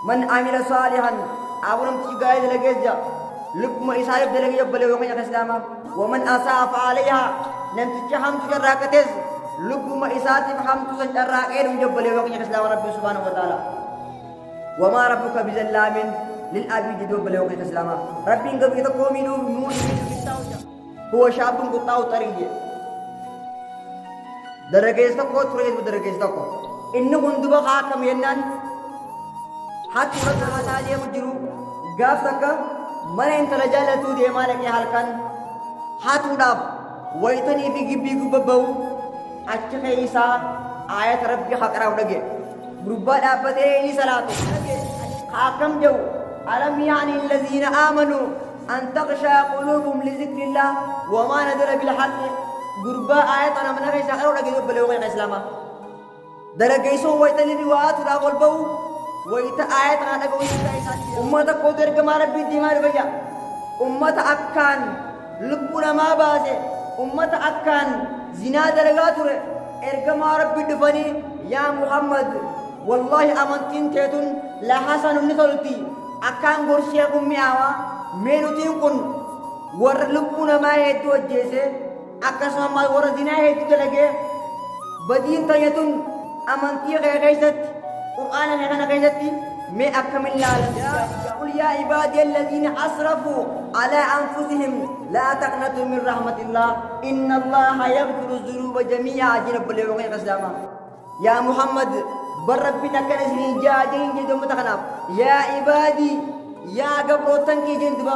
من عمل صالحا أولم تجاهد لجزا لكم إسحاق دلقي يبلغ يوم الإسلام ومن أساء فعليها لم تجحم تجراكتز لكم إسات فحم تجراكين يبلغ يوم الإسلام رب سبحانه وتعالى وما ربك بظلام للعبيد يبلغ يوم الإسلام ربي قبل تقومي نور هو شاب قطاو طريق درجة استقو تريد درجة استقو إنه كندبا حاكم ينان حتى رد عليه مجرو قافتك من انت رجالة دي مالك يا هلكن حتى داب ويتني في جبي جببو أشكي إيسا آية ربي حقرا ودقي بربا دابتين صلاة حاكم جو ألم يعني الذين آمنوا أن تخشى قلوبهم لذكر الله وما نزل بالحق بربا آية أنا من غير حقرا ودقي بلوغ الإسلام درجة سو ويتني روايات راغل بو ويتا آية أنا قوي أمة قدر كما ربي دمار بيا أمة أكان لبنا ما باسه أمة أكان زنا درجاتور إرجما ربي دفني يا محمد والله أمانتين تيتون لا حسن نثلتي أكان غرسيا كمي آوا مينوتين كن ور لبنا ما هيتو جيسه أكاسما ما ور زنا هيتو تلقى بدين تيتون أمانتي غيرت قرآن هنا كيدتي ما أكمل الله قل يا عبادي الذين أسرفوا على أنفسهم لا تقنطوا من رحمة الله إن الله يغفر الذنوب جميعا جنب اليوم القيامة يا محمد بربنا كنسني جاجين جدوم تخناب يا عبادي يا قبروتن كي جندبا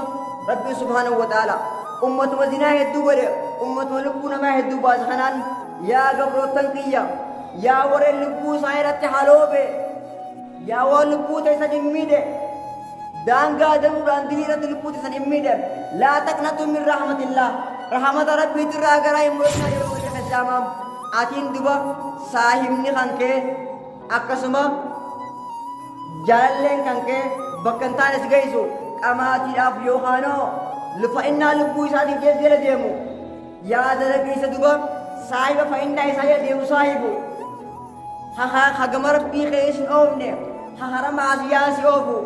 رب سبحانه وتعالى أمة مزنا يدوبر أمة ملكونا ما يدوبا سخنان يا قبروتن كي يا ورل لبو سايرت حالوبه يا ولبو تيسا جميدة دانغا دنوران دليرة لبو تيسا جميدة لا تقنطوا من رحمة الله رحمة ربي ترى غراي مرسنا يوم القيامة آتين دبا ساهمني خانك أكسما جالين خانك بكنتان اسغيسو أماتي أف يوخانو لفإنا لبو سادي جزيرة ديمو يا دلقيس دبا صاحب فإنا إسايا ديمو صاحبو هاغمر بي خيس أومني حرم عزياسي أوفو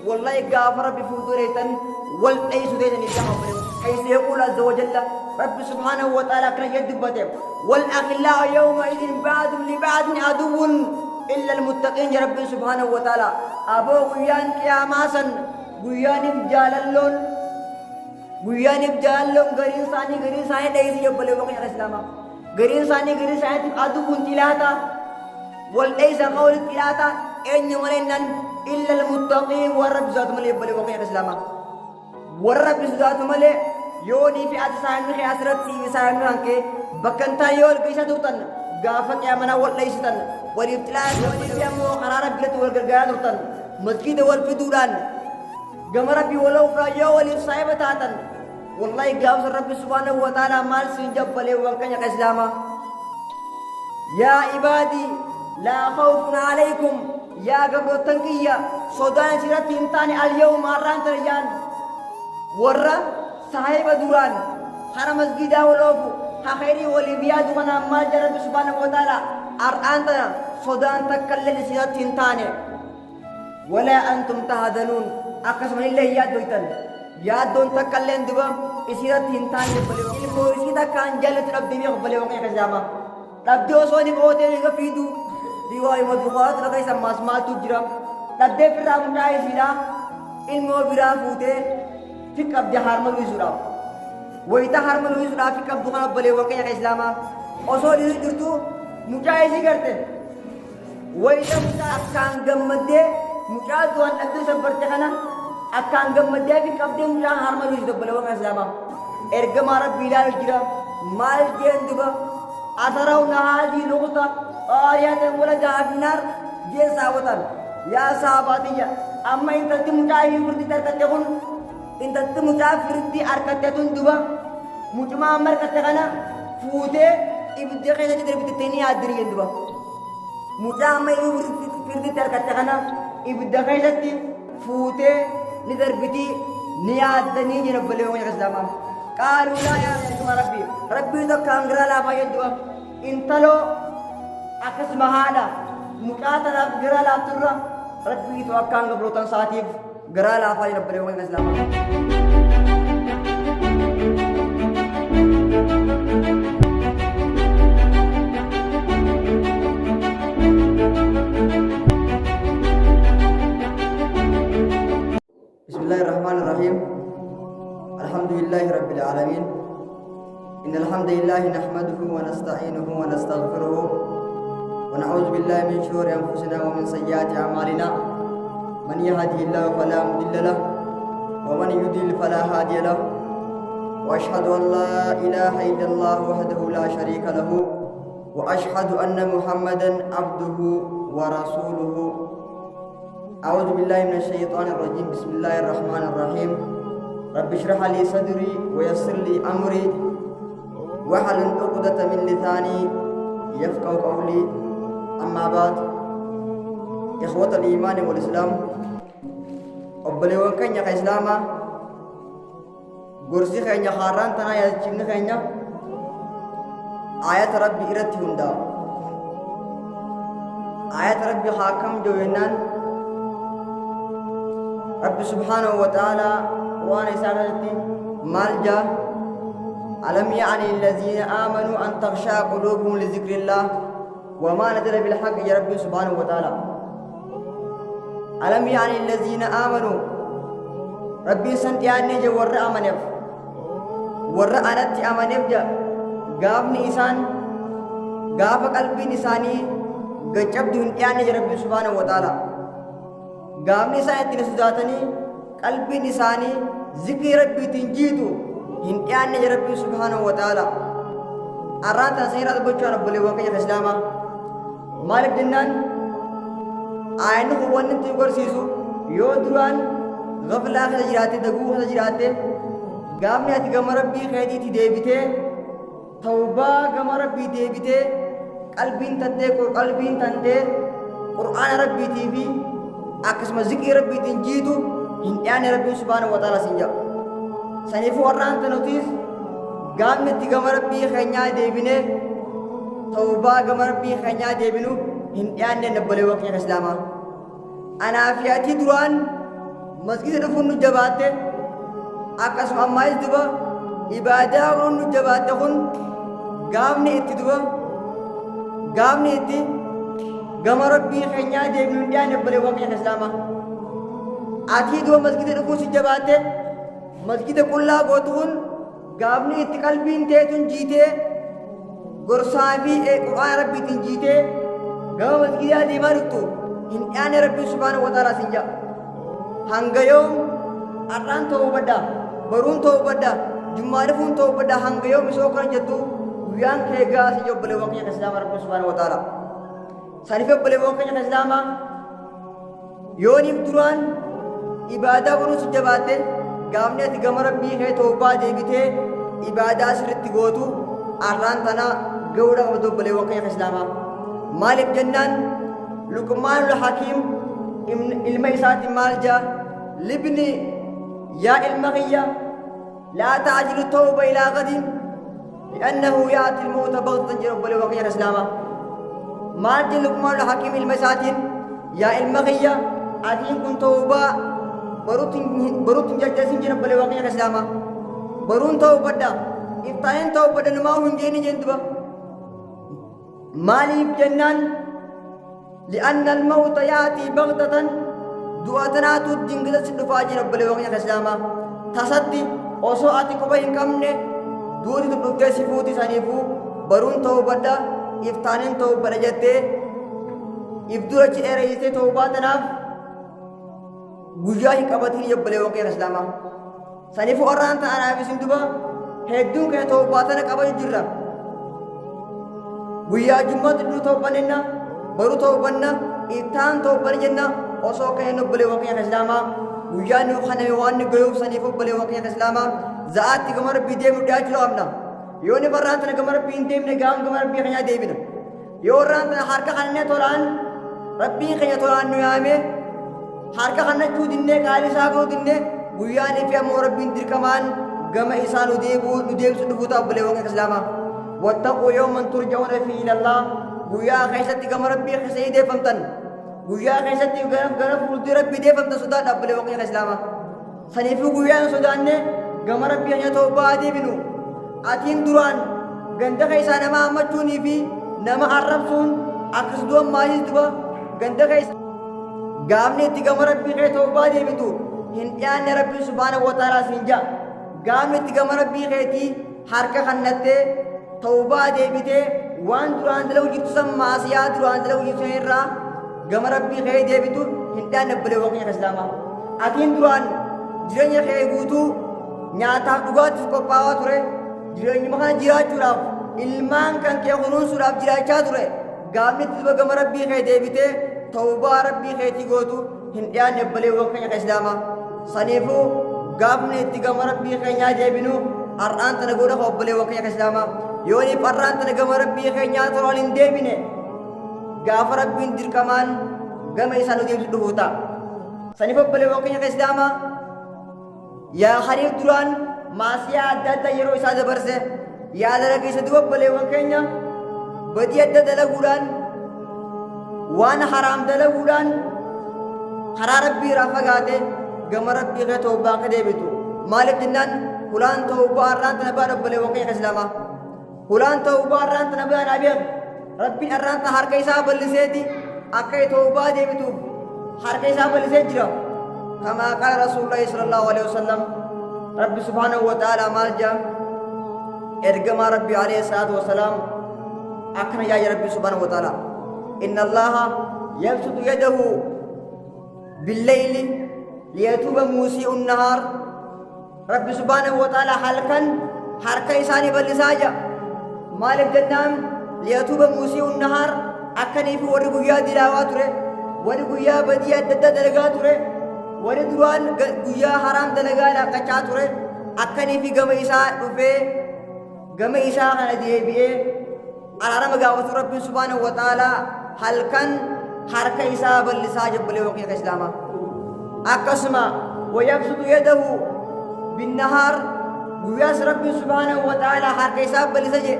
والله غافر بفودوريتن والأيس ديتن الجمع حيث يقول عز وجل رب سبحانه وتعالى كان يدبته والأخلاء يومئذ بعضهم لبعض عدو إلا المتقين يا رب سبحانه وتعالى أبو غيان كياماسا غيان بجاللون غرين ثاني دايسي يبلي وقع الإسلام غرين ثاني عدو تلاتا والأيس قول تلاتا إن يمرنن إلا المتقين والرب ذات ملي بلي وقيا الإسلام والرب ذات ملي يوني في أتسان خي أسرت سي سان رانك بكنتا يول كيسا دوتن غافك يا منا والليستن وريبتلا وريبيا مو قرار بلت والغرغا دوتن مسجد والفدوران غمر بي ولو فرايا ولي صاحب تاتن والله غاف رب سبحانه وتعالى مال سنجب بلي وقيا الإسلام يا عبادي لا خوف عليكم يا قبر التنقية صدان سيرت انتاني اليوم مران تريان ورّا صاحب دوران حرم مسجد ولوفو خيري وليبيا دونا مال جرب سبحانه وتعالى أرانتنا صدان تكلل سيرت انتاني ولا أنتم تهدنون أقسم الله يا دويتن يا دون تكلل دبا سيرت انتاني بليو إسيدا كان جلت ربي بليو يا كجاما ربي وصوني قوتي يغفيدو رواية مدبوخات لكي سماس مال تجرى تدى فرا مجاي سيرا علمو برا فوته فيك أبدي حرمل ويسورا ويتا حرمل ويسورا فيك أبدو خانا بلي وقيا إسلاما أصول إذا جرتو مجاي سي کرتے ويتا مجا أكان غمده مجا دوان أبدو سبرتے خانا أكان غمده فيك أبدي مجا حرمل ويسورا بلي وقيا إسلاما إرغم عرب بلا وجرا مال جين دبا أثروا نهال دي لغتا آيات ولا جابنار جيسا وطن يا صحاباتي أما إن تتم مجاهي فردي تركتكون إن تتم مجاهي فردي أركتتون دبا مجمع أمر كتغنا فوته إبدي خيزة جدر بتتيني أدري دبا مجمع أمر فردي تركتغنا إبدي خيزة فوته ندر بتي نيادني جنب بليون يغسلاما قالوا لا يا ربي تو كانغرا لا فايدوا انتلو أكس مهادا مكاتنا بغير لا ترى rabbiitu akkaan gabrootan isaatiif garaa laafaa jira obboleewwan islaamaa. Bismillahirrahmanirrahim. Alhamdulillahi rabbil alamin. Innal hamdalillahi nahmaduhu wa nasta'inuhu wa nastaghfiruhu wa na'udzu billahi min shururi anfusina wa min sayyiati a'malina. Man yahdihillahu fala mudilla lahu wa man yudlil fala hadiya lahu. Wa ashhadu an la ilaha illallah wahdahu la sharika lahu wa ashhadu anna Muhammadan abduhu wa rasuluhu. A'udzu billahi minasyaitonir rajim. Bismillahirrahmanirrahim. Rabbi shrah li sadri wa yassir li amri wahlul 'uqdatam min lisani yafqahu qawli. Amma ba'd. Ikhwatal iman wal islam. Obboleewwan keenya ka islaamaa gorsi keenya haaraan tanaa yaadachiifni keenya ayata rabbi irratti hundaa'a. Ayata rabbi haa kam jiru jennaan rabbi subhaanahu wa ta'aalaa waan isaa irratti maal jaa alam ya'ni alladhiina aamanuu an takhshaa quluubuhum li dhikrillah wa maa nazala bil haqqi ya rabbi subhaanahu wa ta'aalaa. Alam ya'ni alladhiina aamanuu rabbiin san dhiyaannee je warra amaneef warra anatti amaneef ja gaafni isaan gaafa qalbiin isaanii gaccabdu hin dhiyaanne je rabbi subhaanahu wa ta'aalaa. Gaafni isaan ittiin sodaatanii qalbiin isaanii zikrii rabbiitiin jiitu hin dhiyaanne je rabbi subhaanahu wa ta'aalaa. Arraan tan sanyii irraa dubbachuudhaan obboleewwan keenya islaamaa maaliif jennaan aayinni kun wanni nutti agarsiisu yoo duraan gaflaa keessa jiraatte daguu keessa jiraatte gaafni ati gama rabbii keetiitti deebitee tawbaa gama rabbii deebitee qalbiin tantee qur'aana rabbiitii fi akkasuma zikrii rabbiitiin jiitu hin dhiyaanne rabbiin subhaanahu wa ta'aalaa siin jedha. Saniifuu warraan tanutiis gaafni itti gama rabbii keenyaa deebinee tawbaa gama rabbii keenyaa deebinu hin dhiyaanne obboleewwan keenya islaamaa. Anaa fi ati duraan masjida dhufuun nu jabaatte akkasuma ammaas duba ibaadaa kun nu jabaatte kun gaafni itti gama rabbii keenyaa deebinu hin dhiyaanne obboleewwan keenya islaamaa. Ati duba masjida dhufuu si jabaatte masjida qullaa gootu kun gaafni itti qalbiin teetun jiitee gorsaa fi qur'aana rabbiitiin jiitee gama masjidaa deemaa dhuftu hin dhiyaanne rabbii subhaanahu wa ta'aalaa siin jedha. Hanga yoom har'aan ta'uu badda baruun ta'uu badda jummaa dhufuun ta'uu badda hanga yoom isoo kana jettu guyyaan kee gaasi je obboleewwan keenya islaamaa rabbii subhaanahu wa ta'aalaa. Saniif obboleewwan keenya islaamaa yooniif duraan ibaadaa kunuunsu jabaatte gaafni ati gama rabbii kee tawbaa deebitee ibaadaa sirritti gootu har'aan tana ga'uudha qabdu obboleewwan keenya islaamaa. Maaliif jennaan Luqmaanul Hakiim ilma isaatiin maal jaa libni yaa ilma kiyya laa ta'jilu tawba ilaa gadin li'annahu yaati ilmauta baghtatan jedha obboleewwan keenya islaamaa. Maal je Luqmaanul Hakiim ilma isaatiin yaa ilma kiyya atiin kun tawbaa baruutti jajjasin jedha obboleewwan keenya islaamaa. Baruun ta'uu badda iftaaniin ta'uu badda namaa hin jeeni jenduba. Maaliif jennaan li'anna almawta yaatii baghtatan du'a tanaatu dingilatti dhufaa jira obboleewwan keenya islaamaa. Tasatti osoo ati quba hin qabne duuti dhuftee si fuuti. Saniifuu baruun ta'uu badda iftaaniin ta'uu badda jettee if durachi dheereessitee ta'uu baatanaaf guyyaa hin qabatin obboleewwan keenya islaamaa. Saniifuu warraan ta'anaaf isin duba hedduun keenya ta'uu baatana qabatu jirra. Guyyaa jummaatti dhuu ta'uu banenna baruu ta'uu banna ittaan ta'uu banna jenna osoo ka'een obboleewwan keenya islaamaa guyyaa nu kaname waan nu gayuuf saniif obboleewwan keenya islaamaa za'aatti gama rabbii deemnu dhiyaachuu qabna. Yoo ni warraan tana gama rabbii hin deemne gama rabbii keenyaa deebina. Yoo warraan tana harka kanneen tolaan rabbiin keenya tolaan nu yaame harka kannachuu dinnee qaali isaa godhuu dinnee guyyaanii fi ammoo rabbiin dirqamaan gama isaa nu deebisu dhufuu ta'a obboleewwan keenya islaamaa. Wattaquu yawman turja'uuna fiihi ilallaa guyyaa keessatti gama rabbii keessa deeffamtan guyyaa keessatti gara fuuldura rabbii deeffamta sodaa dhaabbilee waaqni islaamaa saniifuu guyyaan sodaanne gama rabbii keenya tawbaa deebinu atiin duraan ganda keessaa nama hammachuunii fi nama arrabsuun akkas du'an maaliif duba ganda keessa gaafni itti gama rabbii kee tawbaa deebitu hin dhiyaanne rabbii subhaanahu wa ta'aalaa siin ja'a gaafni itti gama rabbii keetii harka kannattee tawbaa deebitee waan duraan dalagu jirtu san maasiyaa duraan dalagu jirtu irraa gama rabbii kee deebitu hin dhiyaanne dhaabbilee waaqni islaamaa atiin duraan jireenya kee guutuu nyaataaf dhugaatiif qophaa'aa ture jireenyuma kana jiraachuudhaaf ilmaan kan kee kunuunsuudhaaf jiraachaa ture gaafni itti duba gama rabbii kee deebitee tawbaa rabbii keetii gootu hin dhiyaanne dhaabbilee keenya islaamaa saniifuu gaafni itti gama rabbii keenyaa deebinu har'aan tana godha dhaabbilee keenya islaamaa yooniif har'aan tana gama rabbii keenyaa tolaan hin deebine gaafa rabbiin dirqamaan gama isaa nu deebisu dhufuu ta'a saniif dhaabbilee keenya islaamaa yaa hariif duraan maasiyaa adda addaa yeroo isaa dabarse yaa dalageessa duba dhaabbilee keenya badii adda dalaguudhaan waan haraam dalaguudhaan karaa rabbii irraa fagaate gama rabbii kee tawbaa ka deebitu maaliif jennaan hulaan tawbaa har'aan tana baa dhaabbilee keenya islaamaa hulaan tawbaa har'aan tana baa naa beeku rabbiin har'aan tana harka isaa bal'iseeti akka tawbaa deebituuf harka isaa bal'isee jira كما قال رسول الله صلى الله عليه وسلم رب سبحانه وتعالى مالجا ارجم ربي عليه الصلاة والسلام أكرم يا ربي سبحانه وتعالى إن الله يبسط يده بالليل ليتوب موسيء النهار رب سبحانه وتعالى حلقا حركة إساني باللساجة مالك جنام ليتوب موسيء النهار أكني في ورقيا دلاواتره ورقيا بديا دددرقاتره warri duraan guyyaa haraam dalagaa laaqachaa ture akkanii fi gama isaa dhufee gama isaa kana deebi'ee araarama gaafatu rabbiin subhaanahu wa ta'aalaa halkan harka isaa bal'isaa jabbalee waqiiqa islaamaa akkasuma wayabsutu yadahu binnahaar guyyaas rabbiin subhaanahu wa ta'aalaa harka isaa bal'isa jedhe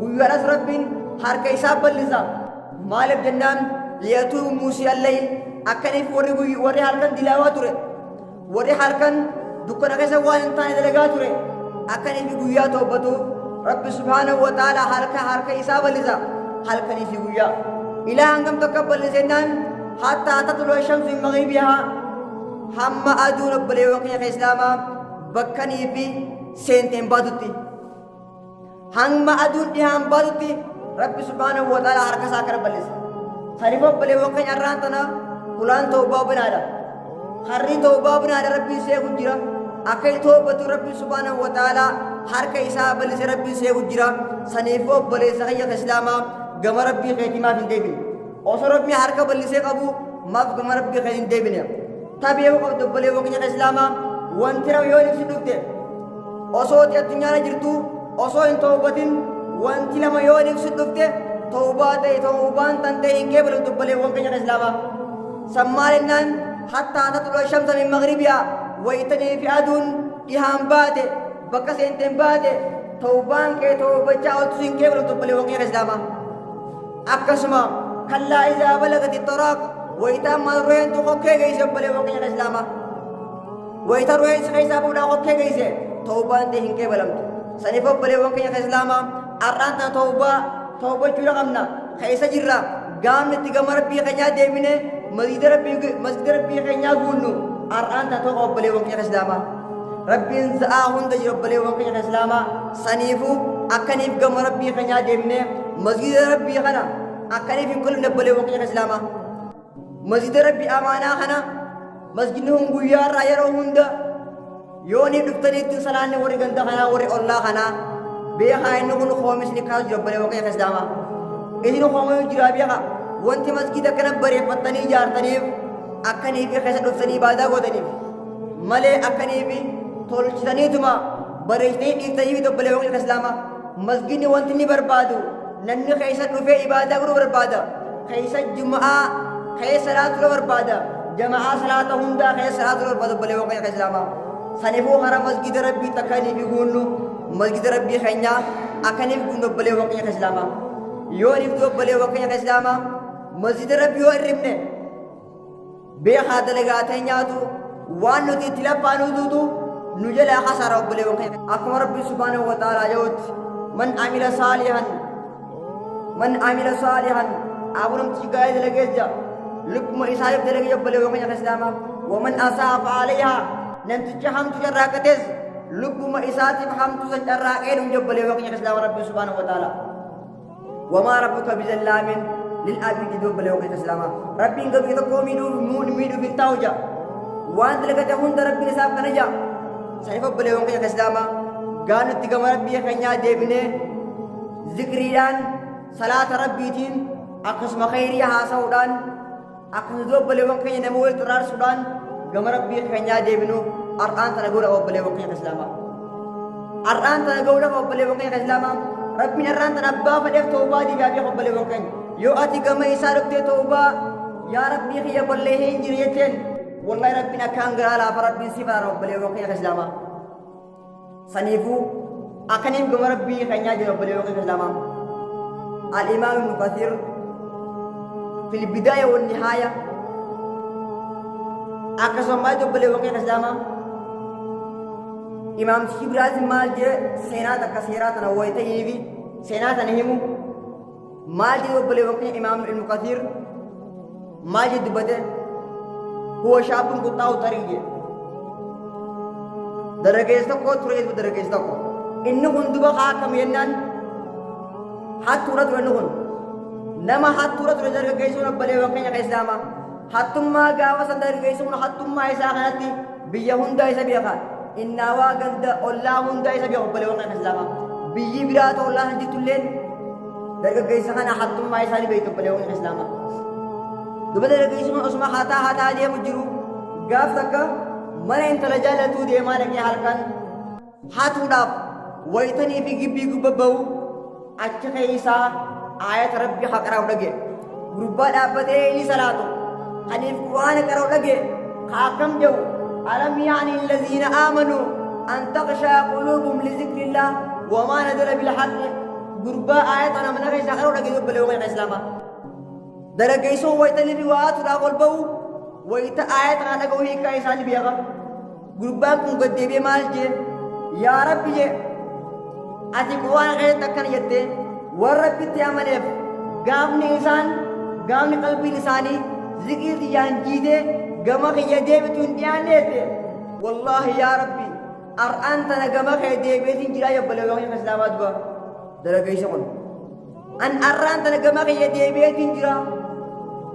guyyaadhas rabbiin harka isaa bal'isa maaliif jennaan liyatuubu muusii'al layl akkaniif warri halkan dilaawaa ture warri halkan dukkana keessa waan hin taane dalagaa ture akkaniif guyyaa tawbatuuf rabbi subhaanahu wa ta'aalaa harka isaa bal'isa halkanii fi guyyaa ilaa hangam tokko bal'isennaan hattaa tatlu'a shamsu min maghribihaa hamma aduun dhaabbilee keenya islaamaa bakkanii fi seenteen baatutti hamma aduun dhihaan baatutti rabbi subhaanahu wa ta'aalaa harka isaa kana bal'isa saniif dhaabbilee keenya irraan tana hulaan tawbaa banaadha harri tawbaa banaadha rabbii seeku jira akka toobatu rabbii subhaanahu wa ta'aalaa harka isaa bal'ise rabbii seeku jira saniifoo obboleessa kiyya islaamaa gama rabbii keetii maaf hin deebine osoo rabbii harka bal'isee qabu maaf gama rabbii keetii hin deebine tabeeku qabdu obboleewwan keenya islaamaa wanti nama yoo ibsi dhufte osoo ati addunyaarra jirtu osoo hin tawbatin wanti lama yoo ibsi dhufte tawbaa ta'e tawbaan tan ta'e hin geebalatu obboleewwan keenya islaamaa سمالنان حتى تطلع الشمس من مغربها ويتني في أدون إهام باده بكسين تنباده توبان كي توبة جاء تسين كيبل تبلي وقيا إسلاما أكسما كلا إذا بلغت الطراق ويتام روين تخوكي جيس بلي وقيا إسلاما ويتا روين سخيسا بودا خوكي جيس توبان تهين كيبلم سنفو بلي وقيا إسلاما أرانتا توبة جرى قمنا خيسا جرى قامنا تقام ربي خيا ديميني مسجد ربي خيا غونو أران تاتو قبلي وقيا إسلاما ربي انزاهون دج ربلي وقيا إسلاما سنيفو أكنيف قام ربي خيا ديمني مسجد ربي خنا أكنيف كل نبلي وقيا إسلاما مسجد ربي أمانة خنا مسجدهم غيار رايرو هندا يوني دفتني تسلاني وري غندا خنا وري الله خنا بيها إنه كل خامس نكاز ربلي وقيا إسلاما إذن خامس جرابيها وانت مسجد كنا بري فتني جارتنيف أكني في خيسة دفتني بادا غودنيف ملي أكني في تولشتني تما بريشتني إفتني في دبلي وقت الإسلام مسجد وانتني بربادو نن خيسة دفع إبادة غرو بربادا خيسة جمعة خيسة صلاة بربادا جماعة صلاة هندا خيسة صلاة بربادا دبلي وقت الإسلام سنفو خرا مسجد ربي تكاني في غونو مسجد ربي خينا أكني في غونو دبلي وقت الإسلام يوني في دبلي وقت الإسلام مسجد ربي ورمنا بيخا دلقاتي نياتو وانو تتلبانو دودو نجلا خسر رب لي وخير أكبر ربي سبحانه وتعالى يوت من عمل صالحا أبونم تيجاي دلقيجا لكم إسحاق دلقي رب لي وخير الإسلام ومن أساء عليها ننتجهم تجراكتز لكم إسحاق هم تجراكين رب لي وخير الإسلام ربي سبحانه وتعالى وما ربك بظلام للعبيد رب لي وخير الإسلام ربي قبل تقوم ميدو في التوجه وانت لك تهون ربي نساب كنجا سيف رب لي وخير الإسلام قالوا تقام ربي خنيا ديبني ذكريان صلاة ربيتين أقسم خيري هاسودان أقسم رب لي وخير نموي ترار سودان قام ربي خنيا ديبنو أرآن تنقول رب لي وخير الإسلام أرآن تنقول رب لي وخير الإسلام ربي أرآن تنبا فدف توبا دي بابي رب لي وخير يو أتي قام إسارك توبا يا ربي خيا بليه إنجريتين والله ربنا كان قال فربي سفر رب لي وخير الإسلام سنيفو أكنيم قام ربي خنيا دي رب لي وخير الإسلام الإمام ابن كثير في البداية والنهاية أقسم ما رب لي وخير الإسلام إمام شبراز مال جه سينات كثيرات نويته يبي سينات نهمو مال جه رب لي وخير إمام ابن كثير مال جه دبته هو شاب كتاو ترينجي درجة ko turee درجة ko innu hunduba hakam yennan hatura turee nuhun nama hatura turee درجة suna bale wakanya ka islama hatumma gawa san درجة suna hatumma isa kanati biya hunda isa biya ka inna wa ganda Allah hunda isa biya bale wakanya islama biyi birat Allah jitulen درجة isa kana hatumma isa ni baitu bale wakanya islama دوباره رجعي سما اسمه هاتا دي مجرو غاف تكا من انت لجالتو دي مالك يا حلقان هاتو داف ويتني في جيبي غببو اچ كيسا آيات ربي حقراو دغه غربا دابته لي صلاتو حنيف قران كراو دغه حاكم جو الم يعني الذين امنوا ان تخشى قلوبهم لذكر الله وما نزل بالحق غربا آيات انا من غير كراو دغه بلوغ الاسلام درجة سو ويتلي بيوات راقول بو ويت آيات رانا قوي كايسان بيها غربان كم قد دبي مال جي يا رب جي أتي قوان غير تكن يدي ورب تيامنف قامني إنسان قامني قلبي لساني ذكر تيان جيدي قمك يدي بتون تيان ليتي والله يا ربي أرأنتنا قمك يدي بيتين جرا يبلغ يوم الإسلامات با درجة سون أن أرأنتنا قمك يدي بيتين جرا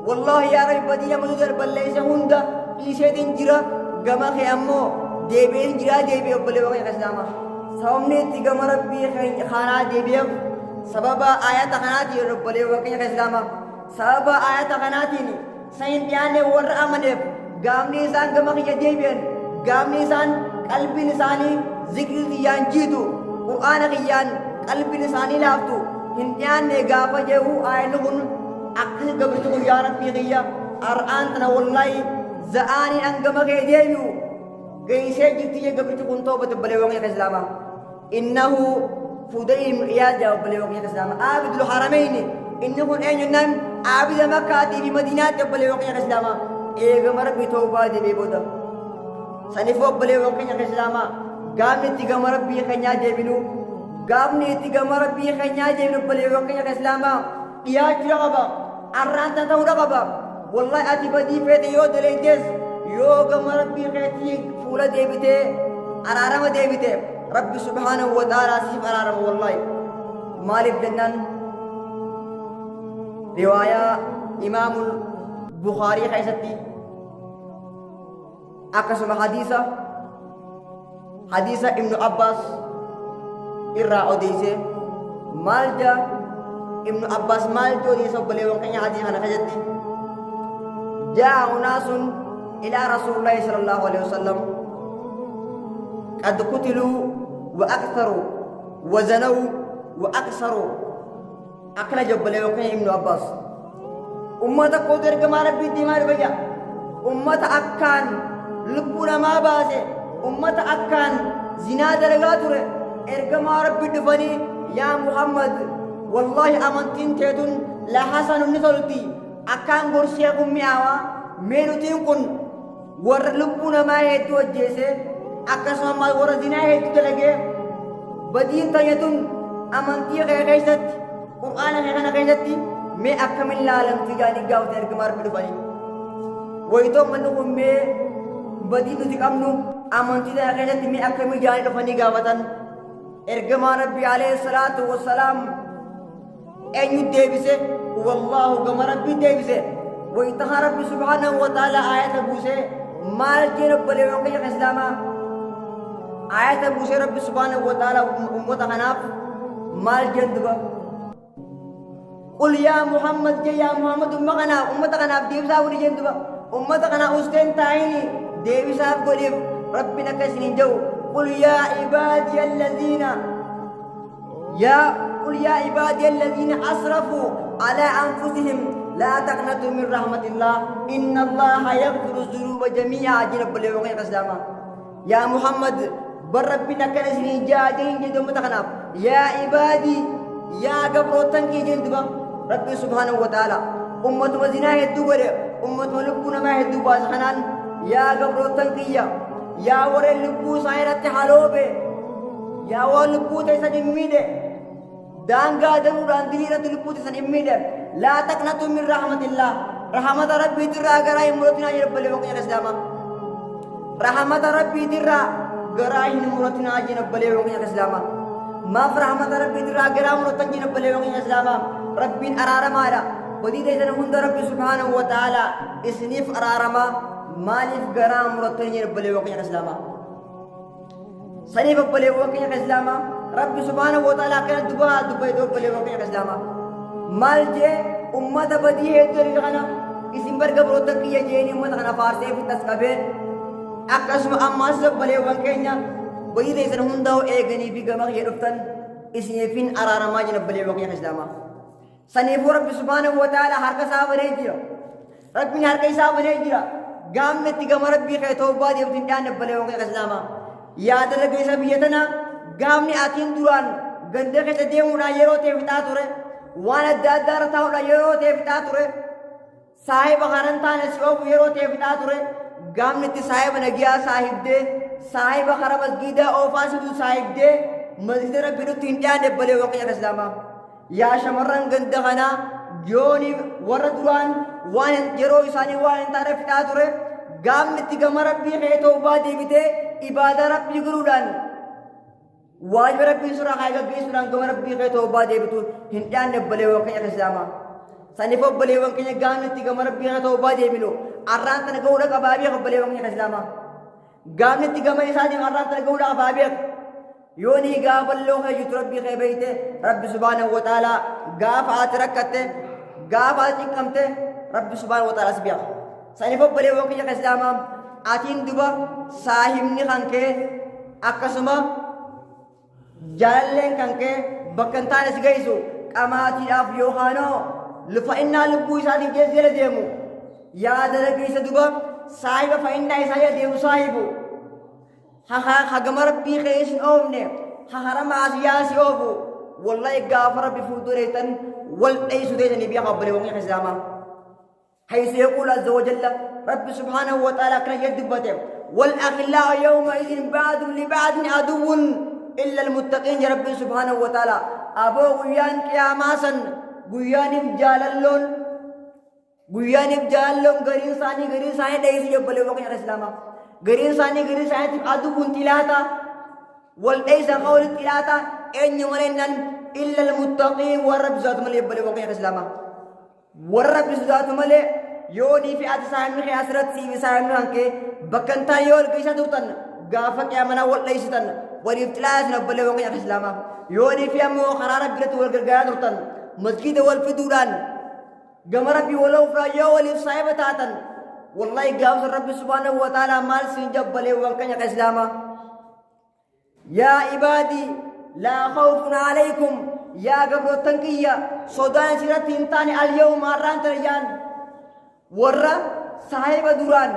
والله يا رب بديا مدر بلّيس هوندا ليشين جرا جمع خيامو ديبين جرا ديبي أبلي وقي خزامة سامني تيجا مربي خانا ديبي سبب آيات خاناتي رب بلي وقي خزامة سبب آيات خاناتيني سين بيانه ور أمنه قامني إنسان جمع خي ديبين قامني إنسان قلبي لساني ذكر ديان جيتو قرآن خيان قلبي لساني لافتو هنديان نجافة جهو آينهون أكثر قبل تقول يا ربي غيا أرأنتنا والله زاني أنجم غيديو غيسي جتي قبل تقول توبة بلوغ الإسلام إنه فدي إياد جواب بلوغ الإسلام عابد الحرمين إنه أين ينام عابد مكة في مدينة بلوغ الإسلام إيه غمر بتوبة دي بيبودا سنفوق بلوغ الإسلام قامني تيغمر بي خنيا جبلو قامني تيغمر بي خنيا جبلو بلوغ الإسلام يا جرابا أرانتا تورابا والله أتي بدي فيتي يو دلينتس يو غمر بي خيتي فولا ديبته أرارم ديبته رب سبحانه وتعالى سيف أرارم والله مالك جنن رواية إمام البخاري خيستي أقسم حديثة ابن عباس إرى أوديسي مالجا ابن عباس مالجو دي سبلي وكان حديث أنا خجتي جاء ناس إلى رسول الله صلى الله عليه وسلم قد قتلوا وأكثروا وزنوا وأكثروا أكل جبلي وكان ابن عباس أمة قدر كما ربي دمار بيا أمة أكان لبنا ما باسه أمة أكان زنا درجاتور إركما ربي دفني يا محمد والله أمنتين تدون لا حسن نثلتي akkaan gorsee kun mi'aawaa mee nutiin kun warra lubbuu namaa hedduu ajjeese akkasuma warra zinaa hedduu dalagee badiin tayyatun amantii kee keessatti qur'aana kee kana keessatti mee akkamiin laalamti jaanii gaafate ergamaa rabbi dhufanii wayitoo manni kun mee badii nuti qabnu amantii tana keessatti mee akkamiin jaanii dhufanii gaafatan ergamaa rabbi alayhi salaatu wassalaam eenyu deebise wallaahu gama rabbi deebise wayitaha rabbi subhaanahu wa ta'ala ayata buuse maal jeen obboleewwan kiyya ka islaamaa ayata buuse rabbi subhaanahu wa ta'ala ummata kanaaf maal jeen duba qul yaa muhammad je yaa muhammad ummata kanaaf deebisaa wani jeen duba ummata kana usteen taa'ini deebisaaf godheef rabbin akka isinin jedhu qul yaa ibaadiya alladhiina قل يا عبادي الذين أسرفوا على أنفسهم لا تقنطوا من رحمة الله إن الله يغفر الذنوب جميعا جنب اليوم القيامة يا محمد بربنا كنسني جاجين جدوم تخناب يا عبادي يا قبروتن كي جندبا ربي سبحانه وتعالى أمة مزنا هدوبر أمة ملبونا ما هدوبا سخنان يا قبروتن كي يا ورى اللبو سائرة حالوبه يا ورى اللبو تيسا جميده دانغا دنوران ديرة اللبو تيسا جميده لا تقنطوا من رحمة الله رحمة ربي ترى غراي مرتنا يرب اليوم القيامة رحمة ربي ترى غراي مرتنا يرب اليوم القيامة ما رحمة ربي ترى غراي مرتنا يرب اليوم القيامة ربي أرارما لا ودي تيسا هند ربي سبحانه وتعالى اسنيف أرارما مالف غراي مرتنا يرب اليوم القيامة سنيف اليوم القيامة ربي سبحانه وتعالى كان دبي اليوم القيامة مال جه أمة بديه تريغنا اسم برغبروتك يا جيني أمة أنا فارسي في تسكبين أكاسم أما سبلي وانكينيا بدي تيسن هنداو إيغني في غمغ يرفتن اسم فين أرارما جنبلي وانكيا خسلاما سنيفو رب سبحانه وتعالى حركة سابني جيرا ربي حركة سابني جيرا غام نتيغم ربي خيطو بادي وفتن جان نبلي وانكيا خسلاما ياد لغي سبيتنا غام نأتين دوران غندق تديمونا يرو تيفتا توري وانا دادار تاولا يرو تيفتا توري صاحب خرنتان سيوف يرو تيفتا توري غام نتي صاحب نگيا صاحب دي صاحب خرا مسجد او فاسدو صاحب دي مسجد ربي نو تنجان نبلي وانكيا خسلاما يا شمران غندغنا يوني وردوان وان يرو يساني وان تارفتا توري غام نتي غم ربي خيطو بادي بيته عبادة ربي قرودان واجب ربي سورة خايقا بيسوران غم ربي خيطو بادي بيتو هنجان نبلي وانكيا خسلاما سنفو بلي وانكيا غام نتي غم ربي خيطو بادي بينو أران تنقولا كبابي خبلي وانكيا خسلاما غام نتي غم يساني أران تنقولا كبابي يوني غاب اللوخ يجت ربي خيبيته ربي سبحانه وتعالى غاف آتركته غاف آتكمته ربي سبحانه وتعالى سبيخ سنفو بلي وانكيا خسلاما آتين دوبا ساهمني خانكي أكسما جاللين خانكي بكنتان سيغيسو قاماتي آف يوخانو لفإنا لبو إساني جيزي لديمو ياد لكيس دوبا صاحب فإنا إساني ديمو صاحبو هاغم ربي خيس أومني هارم آسياسي أوفو والله غافر ربي فودوريتن والأيسو ديتن يبيا قبلي وانكي خسلاما حيث يقول عز وجل رب سبحانه وتعالى كان يدبته والأخلاء يومئذ بعض لبعض عدو إلا المتقين يا رب سبحانه وتعالى أبو غيان كياماسا غيان بجاللون غرين ثاني دايسي يبلي وانكي خسلاما غرين ثاني عدو تلاتا والأيس قول تلاتا إن يمرنن إلا المتقين والرب ذات ملي يبلي وانكي خسلاما والرب ذات ملي يوني في أتساهم خي أسرت سي بساهم هنكي بكنتا يول كيسا دوتن غافك يا منا والليستن وريبتلاس نبلي وانكي خسلاما يوني في أمو خرارة بلت والغرغايا دوتن مسجد والفدوران غمربي ولو فرايا ولي صاحبة تاتن والله قاوز رب سبحانه وتعالى مال سنجب بلي وانكي خسلاما يا عبادي لا خوف عليكم يا قبر التنقية صدان سيرت انتاني اليوم مران تريان ورّا صاحب دوران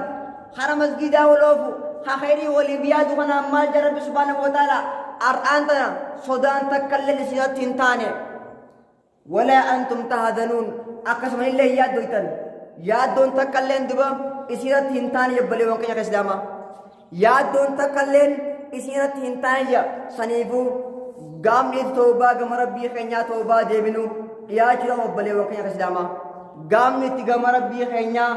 حرم مسجدا ولوفو خيري وليبيا دوغنا مال جرب سبحانه وتعالى أرانتنا صدان تكلل سيرت انتاني ولا أنتم تهذنون akkasumallee yaaddoytan yaaddoon takkalleen duba isiirratti hin taane jabbalee waan keenya islaamaa yaaddoon takkalleen isiirratti hin taane saniifuu gaamni toobaa gama rabbii keenyaa toobaa deebinu dhiyaachuudhaan obboleewwan keenya islaamaa gaamni itti gama rabbii keenyaa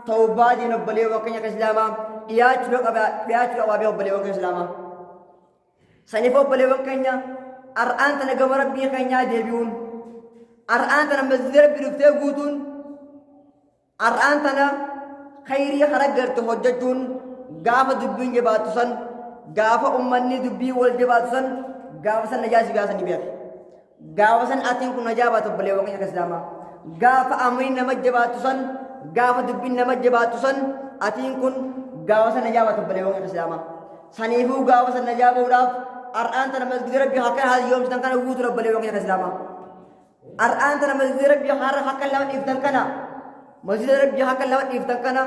toobaa deebinu obboleewwan keenya islaamaa dhiyaachuudhaan qabaabee obboleewwan keenya islaamaa saniif obboleewwan keenya ar'aan tana gama rabbii keenyaa deebi'uun ar'aan tana masjida rabbii dhuftee guutuun ar'aan tana khayrii haragarte hojjechuun gaafa dubbiin jabaatu san gaafa ummanni dubbii wal jabaatu san gaafa san najaa si gaasanii beeke gaafa san atiin kun najaa baatu obboleewwan keenya islaamaa gaafa amriin nama jabaatu san gaafa dubbiin nama jabaatu san atiin kun gaafa san najaa baatu obboleewwan keenya islaamaa saniifuu gaafa san najaa ba'uudhaaf ar'aan tana masjida rabbii hakkan haa yoomsitan kana guutuu obboleewwan keenya islaamaa ar'aan tana masjida rabbii har'a hakkan lama dhiiftan kana masjida rabbii hakkan lama dhiiftan kana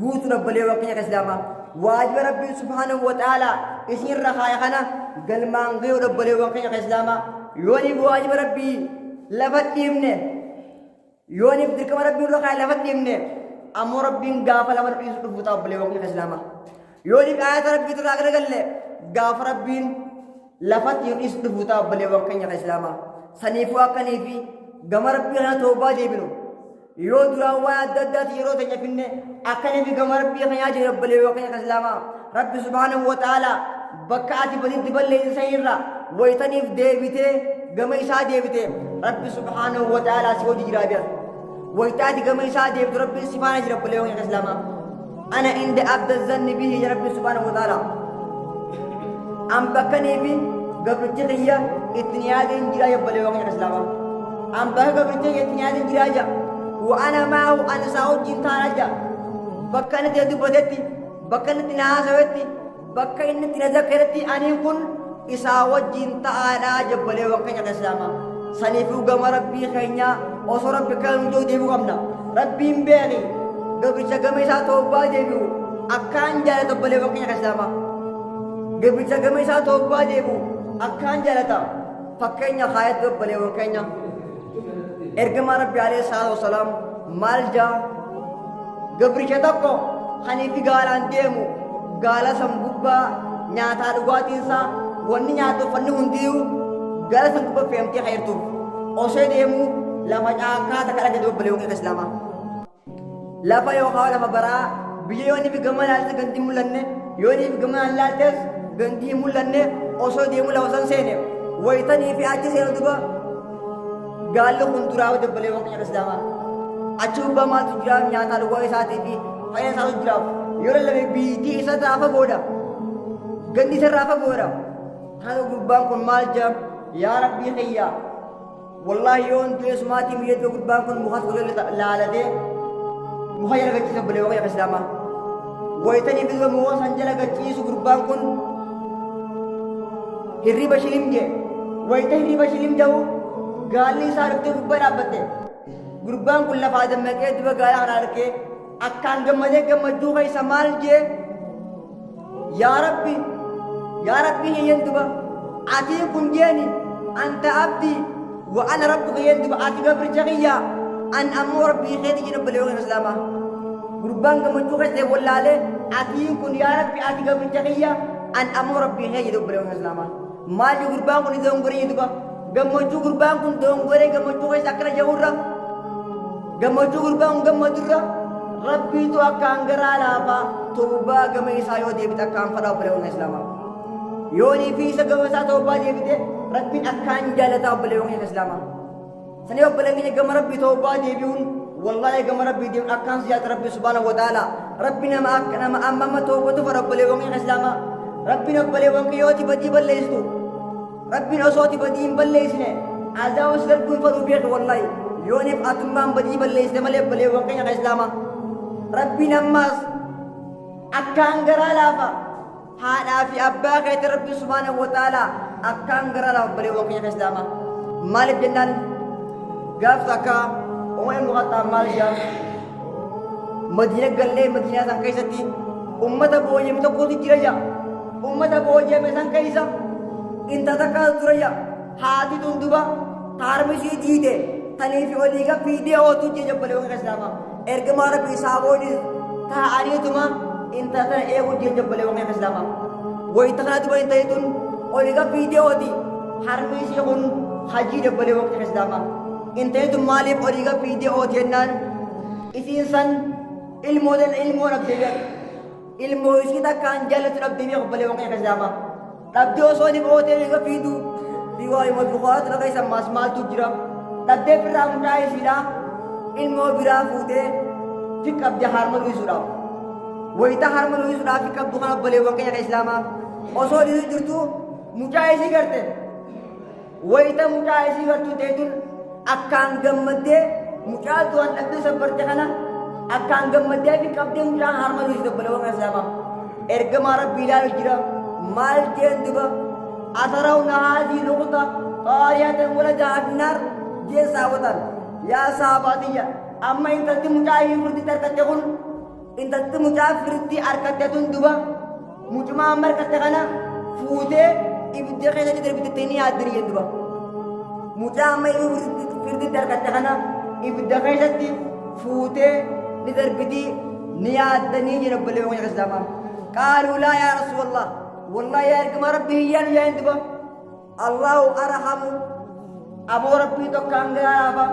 guutuu obboleewwan keenya islaamaa waajiba rabbii subhaanahu wa ta'ala isin rahaaya kana galmaan gayuu obboleewwan keenya islaamaa yooniif waajiba rabbii lafa dhiifne yooniif dirqama rabbii rahaaya lafa dhiifne ammoo rabbiin gaafa lama dhiisu dhufu ta'a obboleewwan keenya islaamaa yooniif ayata rabbii irraa garagalle gaafa rabbiin lafatti dhiisu dhufu ta'a obboleewwan keenya islaamaa saniifuu akkaniifi gama rabbii kana toobaa deebinu yoo duraan waan adda addaati yeroo teenya finne akkaniifi gama rabbii kanyaa jira obboleewwan keenya islaamaa rabbi subhaanahu wa ta'aalaa bakka ati baditti balleessisa irra waytaniif deebitee gama isaa deebitee rabbi subhaanahu wa ta'aalaa si hojii jiraa bira waytaati gama isaa deebitu rabbiin si faana jira obboleewwan keenya islaamaa ana inda abda zanni bihi ya rabbi subhaanahu wa ta'aalaa an bakkaniifi gabricha kiyya ittiin yaadeen jiraa obboleewwan keenya islaamaa an bakka gabricha kiyya ittiin yaadeen jiraa jira وأنا معه أنا سأوجي تارجع بكنت يدبتي بكنت ناسوتي بكنت نذكرتي أن يكون إساوجي تارا جبلي وكان الإسلام سنيفو جم ربي خينيا أصور بكلم جو ديبو كمنا ربي مباري قبل شجم إسا توبا ديبو أكان جالة جبلي وكان الإسلام قبل شجم إسا توبا ديبو أكان جالة فكينيا خايت جبلي وكانيا ergama rabbi alayhi salatu wasalam malja gabricha tokko hanifi gaalaan deemu gaala san gubbaa nyaataa dhugaatiinsa wanni nyaatu fanni hundiyu gaala san gubbaa feemtee khayrtuuf osoo deemu lafa caakkaa takka dhagate obboleewwan keenya islaamaa lafa yookaan lafa baraa biyya yoonni fi gama laaltes gandii mul'anne yoonni fi gama laaltes gandii mul'anne osoo deemu lafa san seene waytanii fi achi seenu duba gaalli kun duraa obboleewwan keenya islaamaa achi gubbaa maaltu jira nyaataa dhugaa isaatii fi fayyaa isaatu jiraaf yoo lallabee biitii isa raafa booda gandi isa raafa booda kana gurbaan kun maal jira yaa rabbii xiyyaa wallaahi yoon du'e sumaatii miyyatoo gurbaan kun mukas golee laalatee muka jala gachiisa obboleewwan keenya islaamaa wayitanii fi muka san jala gachiisu gurbaan kun hirriba shilim jee wayita hirriba shilim ta'u gaalli isaa dhuftee gubbaa dhaabbatte gurbaan kun lafaa dammaqee duba gaala kana argee akkaan gammadee gammachuu keessa maal jee yaa rabbi hiyyen duba atiin kun jeeni anta abdii wa ana rabbuka hiyyen duba ati gabricha kiyya an ammoo rabbii keeti jedhe obboleewwan islaamaa gurbaan gammachuu keessa wallaalee atiin kun yaa rabbi ati gabricha kiyya an ammoo rabbii kee jedhe obboleewwan islaamaa maal jee gurbaan kun dongoree duba gammachuu gurbaan kun dongoree gammachuu keessa akkana jehurra gammachuu gurbaan kun gammadurra rabbiitu akkaan garaa laafaa toobaa gama isaa yoo deebite akkaan fadhaa obboleewwan islaamaa yoonii fi isa gama isaa toobaa deebite rabbiin akkaan jaalataa obboleewwan islaamaa sanii obboleewwan keenya gama rabbii toobaa deebi'uun wallaahi gama rabbii deebi'uun akkaan siyaasa rabbii subhaanahu wa ta'aalaa rabbi nama amma toobatu fadha obboleewwan islaamaa rabbiin obboleewwan kiyyooti badii balleessitu rabbiin osooti badii hin balleessine azaaba si darbuun fadhuu beeku wallaahi yooniif atummaan badii balleessite malee obboleewwan keenya islaamaa rabbiin ammaas akkaan garaa laafa haadhaa fi abbaa keetti rabbi subhaanahu wa ta'aalaa akkaan garaa laafa obboleewwan keenya islaamaa maaliif jennaan gaaf takka umar ibn khattab maal jedha madiina gallee madiinaa san keessatti ummata booji'ame tokkotu jira jedha ummata booji'ame san keessa inta takka ture jedha haati tun duba taarmisii diide tanii fi oliiga fiidiyootu jabbalewwan islaama ergamaa rabbii saabooni taa'aniituma inta tana eegu jabbalewwan islaama wayita kana duba intaytun oliiga fiidiyooti harmi ishee kun hajii jabbalewwan islaama intaytun maaliif oliiga fiidiyooti jennaan isiin san ilmoo dhabdee ilmoo isii takkaan jaalatu dhabdee jabbalewwan islaama dhabdee osoo ni ootee oliiga fiiduu riwaayee madbuqaat laga isa maasmaaltu jira dhabdee birraa mucaa isiidha ilmoo biraa fuutee fi qabdee harma lu'isuudhaaf wayita harma lu'isuudhaaf fi qabdu kan abbaleewwan keenya islaamaa osoo dhiisu jirtu mucaa isii garte wayita mucaa isii gartuu teetun akkaan gammaddee mucaa du'an dhabdee sabbarte kana akkaan gammaddee fi qabdee mucaa harma lu'isuudhaaf abbaleewwan islaamaa ergamaa rabbii ilaalu jira maal jeen duba أترون هذه النقطة طارية ولدها في النار جيسا وطن يا صحاباتية أما إن تتمجاهي فردي تركتكن إن تتمجاهي فردي أركتكن دبا مجمع مركتكنا فوتي إبدي خيزة جدر بتتيني أدري دبا مجمع فردي تركتكنا إبدي خيزة فوتي ندر بدي نيادني جنب اللي الإسلام قالوا لا يا رسول الله والله يا رب ربي هي اللي عندها الله أرحم أبو ربي تكان غرابا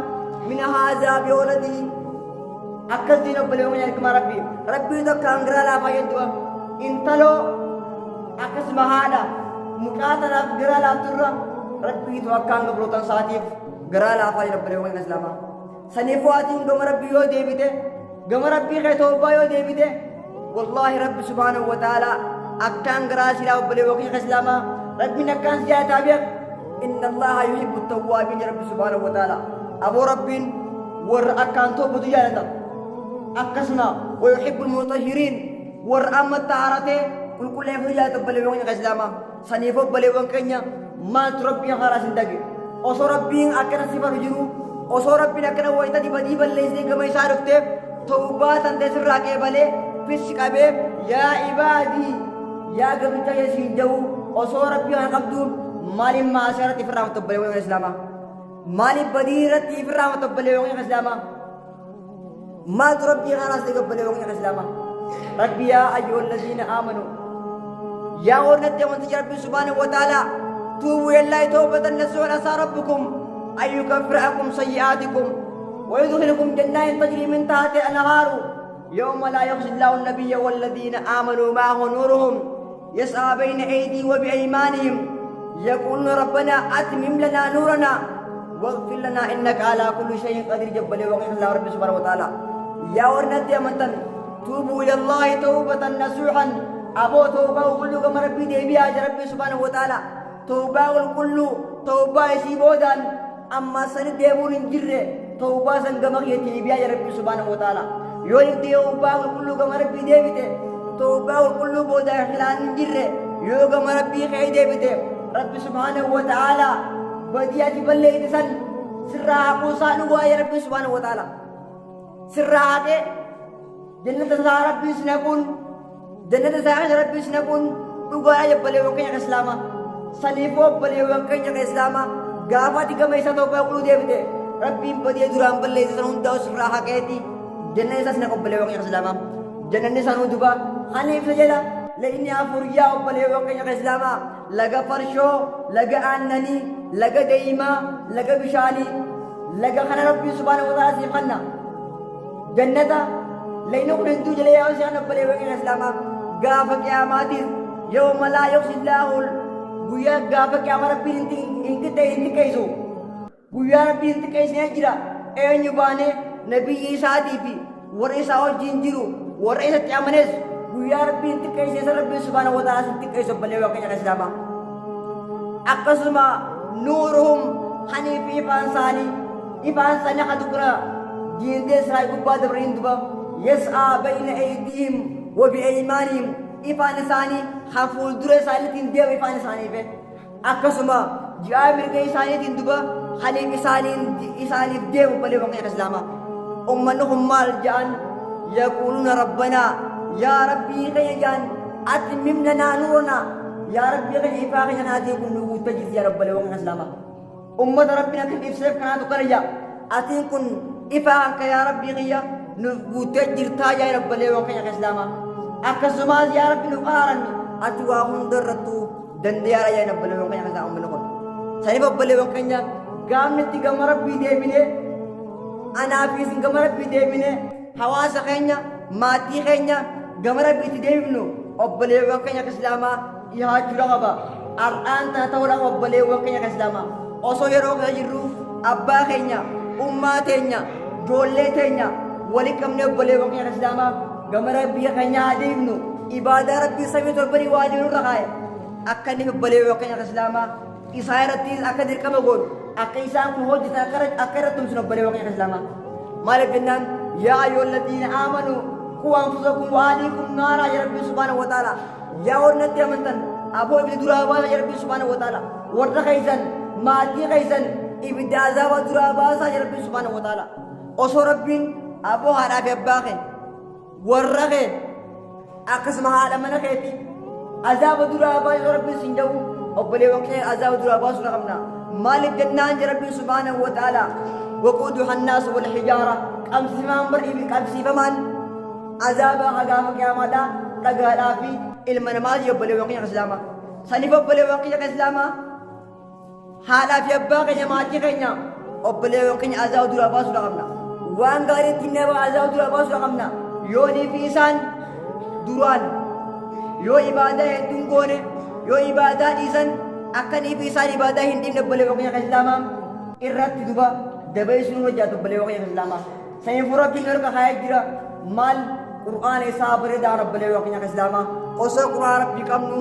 من هذا بولدي أكدين بليوم يا ربي تكان غرابا يندوا إنتلو أكس مهادا مكاتنا غرابا ترى ربي تكان غبروتان ساتيف غرابا يا بليوم الإسلام سنيفواتين غم ربي يو ديبته غم ربي خيتوبا يو ديبته والله رب سبحانه وتعالى أكان غراسي لا بليوم الإسلام ربي نكان زيادة بيك إن الله يحب التوابين يا رب سبحانه وتعالى أبو رب ور أكان توب ديانة أكسنا ويحب المطهرين ور أما الطهارة كل يفجأ بليوم الإسلام سنيفو بليوم كنيا ما تربي خلاص دقي أصو ربي أكن سفر جرو أصو ربي أكن ويتا دي بدي بلسي كما يشاركته توبات أنت سراكي بالي فيسكابي يا عبادي يا قبل تيسين جو أصو ربي أنا قبدون مالي معاشرة في الرحمة بليوم الإسلام مالي بديرة في الرحمة بليوم الإسلام ما تربي خلاص بليوم الإسلام ربي يا أيها الذين آمنوا يا ورنت وانت ربي سبحانه وتعالى توبوا إلى الله توبة نصوحا عسى ربكم أن يكفر عنكم سيئاتكم ويدخلكم جنات تجري من تحتها الأنهار يوم لا يخزي الله النبي والذين آمنوا معه نورهم يسعى بين أيدي وبأيمانهم يقولون ربنا أتمم لنا نورنا واغفر لنا إنك على كل شيء قدير جبل وقف الله رب سبحانه وتعالى يا ورنت يا منتن توبوا إلى الله توبة نصوحا أبو توبة وكل كما ربي ديبيا ربي سبحانه وتعالى توبة والكل توبة يسيبودا أما سند ديبون انجره توبة سنقمق يتيبيا ربي سبحانه وتعالى يولي توبة والكل كما ربي ديبته توبة والكل بودا خلال انجره يولي كما ربي خي ديبته ربي سبحانه وتعالى بديات بلي تسن سرها قوصانوا يا ربي سبحانه وتعالى سرها جنة سار ربي سنكون جنة سار ربي سنكون تقول يا بلي وكين الإسلام سليفو بلي وكين الإسلام غافا تيجا ميسا توبة قلو ديبته ربي بدي درام بلي تسنون داو سرها كيتي جنة سنكون بلي وكين الإسلام جنة سنون دوبا خليف سجلا لإني أفريا وبلي وكين الإسلام لقى فرشو لقى أنني لقى ديما لقى بشاني لقى خنا ربي سبحانه وتعالى سيخنا جنة لينو كنتو جلي يا سيخنا بلي وكين الإسلام غافا قيامات يوم لا يخزي الله ويا غافا قيام ربي انت كيسو ويا ربي انت كيس نجرا اين يباني نبي عيسى ديفي ورئيسا والجنجرو ورئيسا تيامنس ويا ربي انت كيس ربي سبحانه وتعالى انت كيس بلي وكين الإسلام أقسم نورهم حنيفي إفانساني خدقنا دين دي سراي قباد بريندبا يسعى بين أيديهم وبأيمانهم إفانساني خفول دري سالتين ديو إفانساني في أقسم جامر كي ساني تندبا حنيفي ساني ديو بلي وقيا الإسلام أمنهم مال جان يقولون ربنا يا ربي خيجان أتمم لنا نورنا يا ربي غير إفاقنا هذه كله تجد يا رب العالمين الإسلام أمة ربنا كن إفساف كنا تقريا atiin kun ifaan ka yaa rabbii kiyya nuuf guutee jirtaa yaa obboleewwan keenya ka islaamaa akkasumas yaa rabbi nuuf aaranni ati waa hunda irrattuu dandeyaara yaa obboleewwan keenya ka islaamaa kun saniif obboleewwan keenya gaamni itti gama rabbii deebinee anaa fi isin gama rabbii deebinee hawaasa keenya maatii keenya gama rabbii itti deebifnu obboleewwan keenya ka islaamaa dhiyaachuu qaba ar'aan tana ta'uu qaba obboleewwan keenya ka islaamaa osoo yeroo kana jirru abbaa keenya ummaa teenya ijoollee teenya walii qabnee obboleewwan keenya ka islaamaa gama rabbii keenya haa deebifnu ibaadaa rabbii samii torbanii waa deebinurra kaa'e akka inni obboleewwan keenya ka islaamaa isaa irratti akka dirqama godhu akka isaan kun hojjetan akka irratti tumsin obboleewwan keenya ka islaamaa maaliif jennaan yaa ayyuhalladiina aamanuu quu anfusakum wa ahliikum naaraa yaa rabbii subhaanahu wa ta'aalaa yaa warnatti amantan aboo ibidda duraa baasaa yaa rabbii subhaanahu wa ta'aalaa warra keessan maatii keessan ibidda azaaba duraa baasaa yaa rabbii subhaanahu wa ta'aalaa osoo rabbiin aboo haadhaa fi abbaa kee warra kee akkasuma haadha mana keetii azaaba duraa baasaa rabbiin sin jedhu obboleewwan keenya azaaba duraa baasuu qabna maaliif jennaan yaa rabbii subhaanahu wa ta'aalaa waquuduhaa annaasu wal hijaara qabsiifamaan azaaba hagaama qiyaamaadhaa dhagaadhaa fi ilma namaati obboleewwan keenya ka islaamaa saniif obboleewwan keenya ka islaamaa haadhaa fi abbaa keenya maatii keenya obboleewwan keenya azaaba duraa baasuu qabna waan gaarii ittiin nama azaaba duraa baasuu qabna yoo nii fi isaan duraan yoo ibaadaa hedduun goone yoo ibaadaa dhiisan akka nii fi isaan ibaadaa hin dhiifne obboleewwan keenya ka islaamaa irratti duba dabeessuun hojjaatu obboleewwan keenya ka islaamaa saniif rabbiin erga kaayee jira maal qur'aana isaa bareedaa obboleewwan keenya ka islaamaa osoo qur'aana rabbii qabnu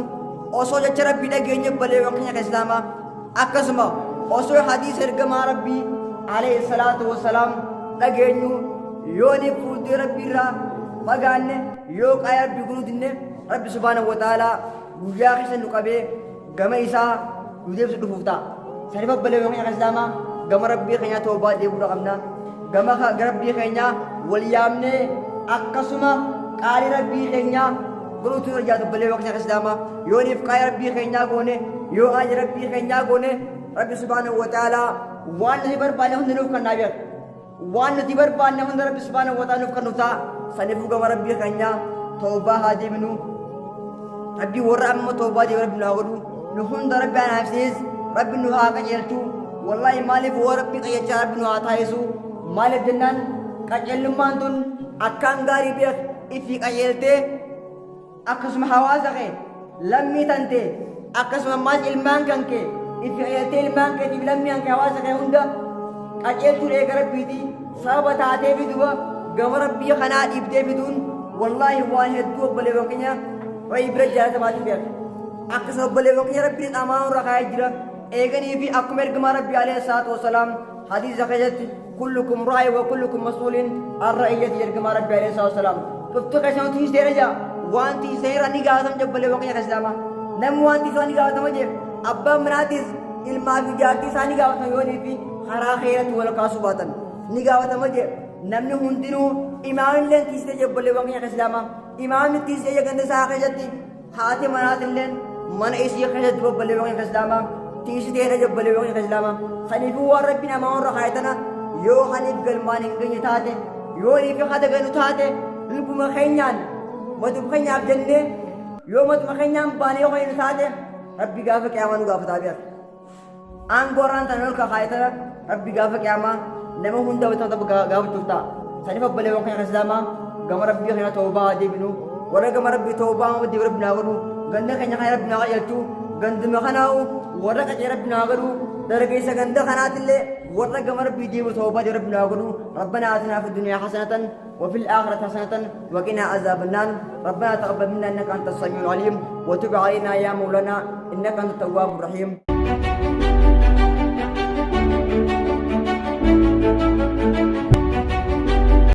osoo jecha rabbii dhageenye obboleewwan keenya ka islaamaa akkasuma osoo hadiisa ergamaa rabbii alayhi salaatu wassalaam dhageenyu yoo ni fuuldee rabbii irraa fagaanne yoo qaaya rabbii guluu dinne rabbi subhaanahu wa ta'aalaa guyyaa keessa nu qabee gama isaa nu deebisu dhufuuf ta'a saniif obboleewwan keenya ka islaamaa gama rabbii keenyaa toobaa deebi'uu qabna gama rabbii keenyaa wal yaamnee akkasuma qaali rabbii keenyaa godhuutu irjaatu obboleewwan keenya ka islaamaa yoo niif qaali rabbii keenyaa goone yoo aaji rabbii keenyaa goone rabbi subhaanahu wa ta'aalaa waan nuti barbaanne hunda nuuf kannaa beeka waan nuti barbaanne hunda rabbi subhaanahu wa ta'aalaa nuuf kennuuf ta'a saniifuu gama rabbii keenyaa toobaa haa deebinu rabbii warra amma toobaa deebi rabbi nu haa godhu nu hunda rabbi haa naafsiis rabbi nu haa qajeelchu wallaahi maaliif waa rabbii qajeelchaa rabbi nu haa taasisu maaliif jennaan qajeelummaan tun akkaan gaarii beek ifi qajeeltee akkasuma hawaasa kee lammii tante akkasuma maal ilmaan kan kee ifi qajeeltee ilmaan keetiif lammii kan kee hawaasa kee hunda qajeelchuun eega rabbiiti sababa taatee fiduba gama rabbii kanaa dhiibdee fiduun wallaahi waan hedduu obboleewwan keenya rabbii bira jaalatamaatti beek akkasuma obboleewwan keenya rabbiin amaan irra kaayee jira eeganii fi akkuma ergamaa rabbii alayhi salaatu wassalaam hadiisa keessatti كلكم راعي وكلكم مسؤول عن رعيته يرجع ربي عليه الصلاة والسلام تفتح كشان تيجي ترجع وانتي سير أني قاعدم جب بلي وقيا كسلامة نم وانتي ساني قاعدم جب أبا مناتيس الماء جاتي ساني قاعدم يوني في خرا خيرت ولا كاسوباتن نقاعدم جب نمني هندينو إمام لين تيجي جب بلي وقيا كسلامة إمام تيجي جعند ساقة جتي هاتي منات لين من إيشي خيرت جب بلي وقيا كسلامة تيجي تيجي جب بلي وقيا كسلامة خليفة وربنا ما هو رخايتنا yoo haniif galmaan hin geenye taate yoo niif hada ganu taate lubuma keenyaan matuma keenyaaf jennee yoo matuma keenyaan baanee yoo hin taate rabbi gaafa qiyaamaa nu gaafataa beeka aangooraan tan ol kakaayetana rabbi gaafa qiyaamaa nama hunda bitata gaafachuuf ta'a saniif obboleewwan keenya islaamaa gama rabbii keenya toobaa deebinu warra gama rabbii toobaa deebi rabbi naa godhu ganda keenya kana rabbi naa qajeelchu ganduma kanaawu warra qacee rabbi naa godhu درجة سكندة خنات اللي ورق مر بيدي وتوبة ربنا يقولوا ربنا آتنا في الدنيا حسنة وفي الآخرة حسنة وقنا عذاب النار ربنا تقبل منا إنك أنت السميع العليم وتب علينا يا مولانا إنك أنت التواب الرحيم